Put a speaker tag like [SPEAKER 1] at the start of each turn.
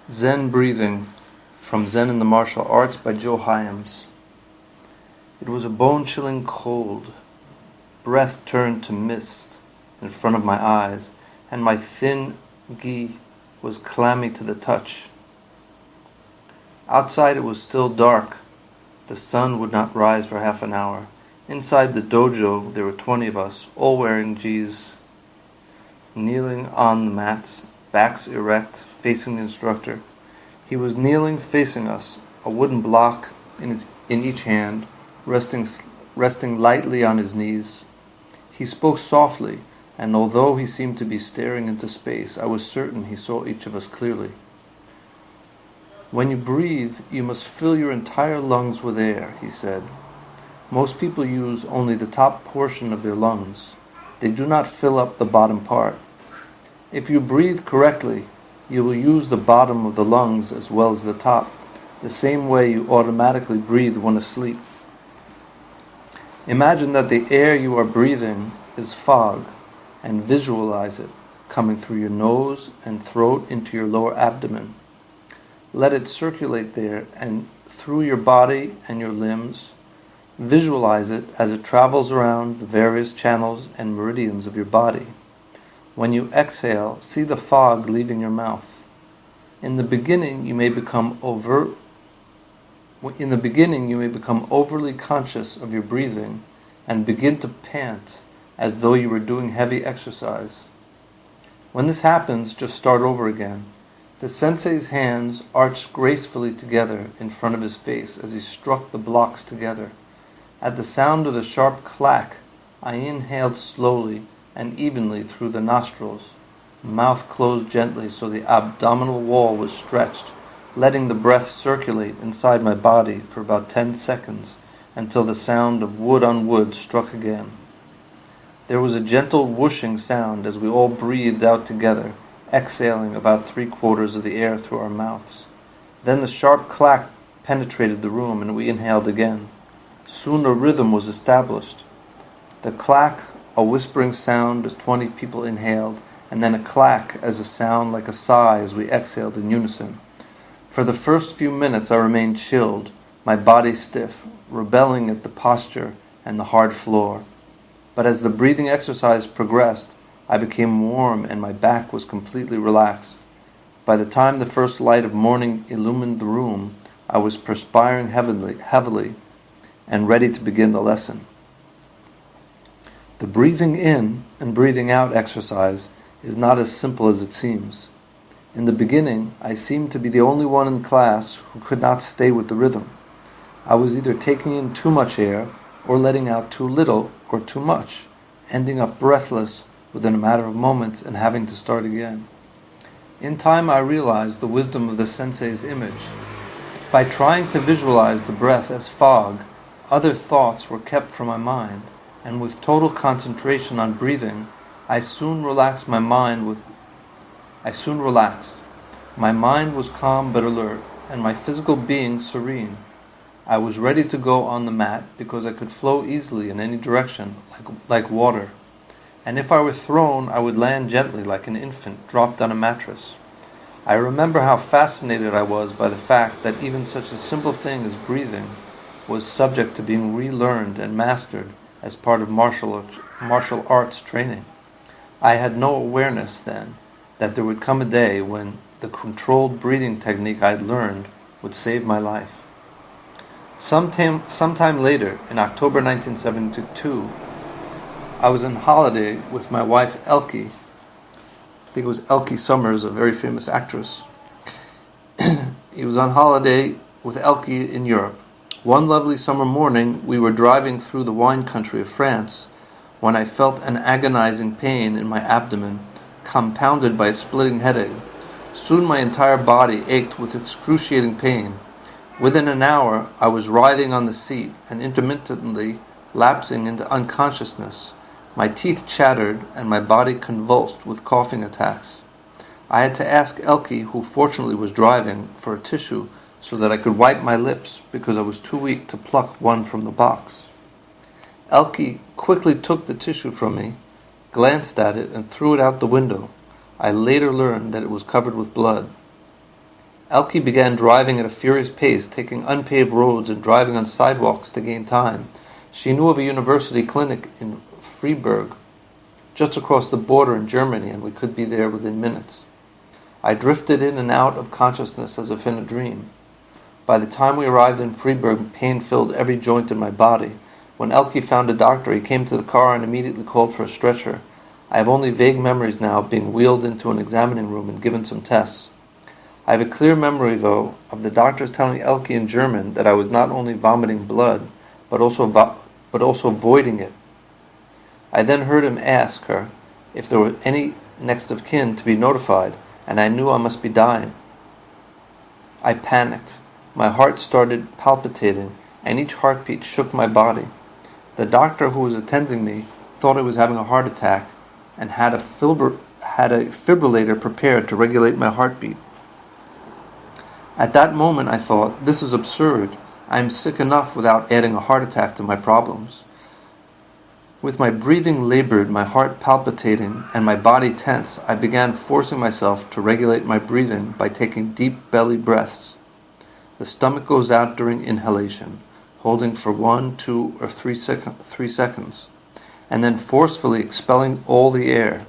[SPEAKER 1] Zen Breathing from Zen and the Martial Arts by Joe Hyams. It was a bone-chilling cold. Breath turned to mist in front of my eyes, and my thin gi was clammy to the touch. Outside it was still dark. The sun would not rise for half an hour. Inside the dojo there were 20 of us, all wearing gis, kneeling on the mats, backs erect, facing the instructor. He was kneeling facing us, a wooden block in each hand, resting lightly on his knees. He spoke softly, and although he seemed to be staring into space, I was certain he saw each of us clearly. "When you breathe, you must fill your entire lungs with air," he said. "Most people use only the top portion of their lungs. They do not fill up the bottom part. If you breathe correctly, you will use the bottom of the lungs as well as the top, the same way you automatically breathe when asleep. Imagine that the air you are breathing is fog, and visualize it coming through your nose and throat into your lower abdomen. Let it circulate there and through your body and your limbs. Visualize it as it travels around the various channels and meridians of your body. When you exhale, see the fog leaving your mouth. In the beginning, you may become overly conscious of your breathing and begin to pant as though you were doing heavy exercise. When this happens, just start over again. The sensei's hands arched gracefully together in front of his face as he struck the blocks together. At the sound of the sharp clack, I inhaled slowly and evenly through the nostrils. Mouth closed gently so the abdominal wall was stretched, letting the breath circulate inside my body for about 10 seconds until the sound of wood on wood struck again. There was a gentle whooshing sound as we all breathed out together, exhaling about 3/4 of the air through our mouths. Then the sharp clack penetrated the room and we inhaled again. Soon a rhythm was established. The clack, a whispering sound as 20 people inhaled, and then a clack as a sound like a sigh as we exhaled in unison. For the first few minutes I remained chilled, my body stiff, rebelling at the posture and the hard floor. But as the breathing exercise progressed, I became warm and my back was completely relaxed. By the time the first light of morning illumined the room, I was perspiring heavily and ready to begin the lesson. The breathing in and breathing out exercise is not as simple as it seems. In the beginning, I seemed to be the only one in class who could not stay with the rhythm. I was either taking in too much air or letting out too little or too much, ending up breathless within a matter of moments and having to start again. In time, I realized the wisdom of the sensei's image. By trying to visualize the breath as fog, other thoughts were kept from my mind, and with total concentration on breathing, I soon relaxed. My mind was calm but alert, and my physical being serene. I was ready to go on the mat because I could flow easily in any direction, like water. And if I were thrown, I would land gently like an infant dropped on a mattress. I remember how fascinated I was by the fact that even such a simple thing as breathing was subject to being relearned and mastered as part of martial arts training. I had no awareness then that there would come a day when the controlled breathing technique I'd learned would save my life. Sometime later, in October 1972, I was on holiday with my wife Elke. I think it was Elke Summers, a very famous actress. He was on holiday with Elke in Europe. One lovely summer morning, we were driving through the wine country of France when I felt an agonizing pain in my abdomen, compounded by a splitting headache. Soon my entire body ached with excruciating pain. Within an hour, I was writhing on the seat and intermittently lapsing into unconsciousness. My teeth chattered and my body convulsed with coughing attacks. I had to ask Elke, who fortunately was driving, for a tissue so that I could wipe my lips because I was too weak to pluck one from the box. Elke quickly took the tissue from me, glanced at it, and threw it out the window. I later learned that it was covered with blood. Elke began driving at a furious pace, taking unpaved roads and driving on sidewalks to gain time. She knew of a university clinic in Freiburg, just across the border in Germany, and we could be there within minutes. I drifted in and out of consciousness as if in a dream. By the time we arrived in Freiburg, pain filled every joint in my body. When Elke found a doctor, he came to the car and immediately called for a stretcher. I have only vague memories now of being wheeled into an examining room and given some tests. I have a clear memory, though, of the doctors telling Elke in German that I was not only vomiting blood, but also voiding it. I then heard him ask her if there were any next of kin to be notified, and I knew I must be dying. I panicked. My heart started palpitating, and each heartbeat shook my body. The doctor who was attending me thought I was having a heart attack and had a fibrillator prepared to regulate my heartbeat. At that moment I thought, this is absurd. I am sick enough without adding a heart attack to my problems. With my breathing labored, my heart palpitating, and my body tense, I began forcing myself to regulate my breathing by taking deep belly breaths. The stomach goes out during inhalation, holding for 1, 2, or 3 seconds, and then forcefully expelling all the air.